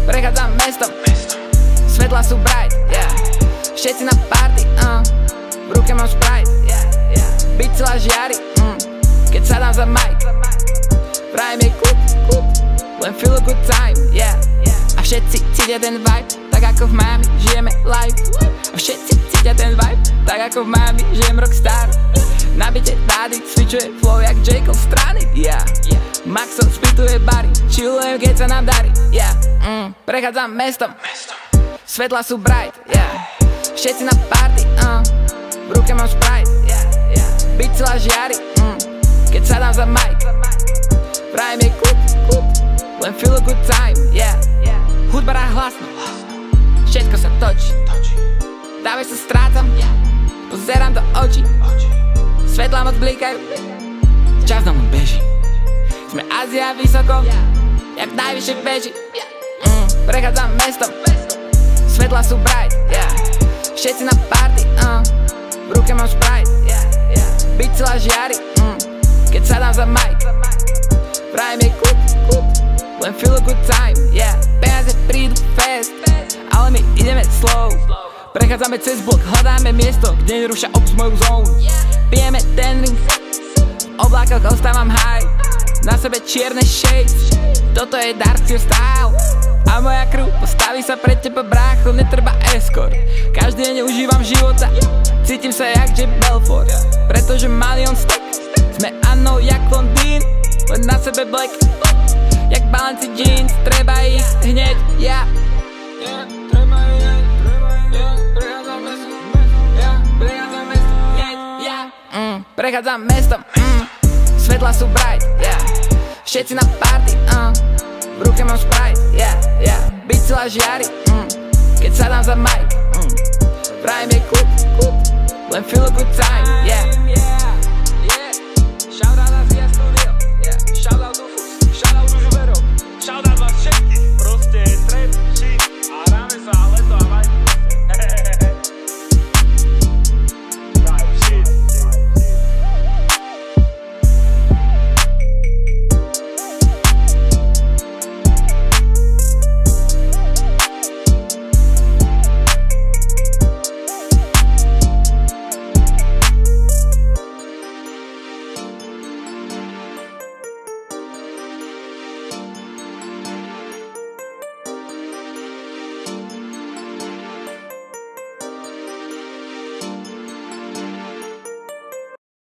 Prechádzam mestom, svetla sú bright, všetci na party, v ruke mám Sprite, byť celá žiari, keď sa dám za mic. Prajem jej kúp, len feel a good time, a všetci cítia ten vibe, tak ako v Miami žijeme live. A všetci cítia ten vibe, tak ako v Miami žijem rockstar. Nabite dády, switchuje flow jak Jacob strany, Maxo spituje bary, chillujem keď sa nám darí, prechádzam mestom, svetla sú bright, všetci na party, v ruke mám Sprite, byť celá žiari, keď sa dám za mic. Prajem jej kúp, len feel a good time, hudba rá hlasno, všetko sa točí, dávaj sa strácam, pozerám do očí, svetlá moc blikajú, čas na môj beží. Sme Ázia vysoko, jak najvyššie beží. Prechádzam mestom, svetla sú bright, všetci na party, v ruke mám Sprite, byť celá žiari, keď sa dám za mic. Prajem jej kúp, len feel a good time, peniaze prídu fast, ale my ideme slow. Prechádzame cez blok, hľadáme miesto, kde nerušia obs moju zónu. Pijeme ten ring, v oblákoch ostávam high, na sebe čierne shades, toto je Darkseer style. A moja crew postaví sa pred teba brácho, netreba escort. Každý deň užívam života, cítim sa jak Jay Belfort, pretože Malion stack, sme Anno jak Londýn, len na sebe black, jak Balenci jeans, treba ich hneď, prechádzam mestom, svetla sú bright, všetci na party, v ruke mám Sprite, byť celá žiari, keď sa dám za mic. Prajem jej kúp, len feel a good time,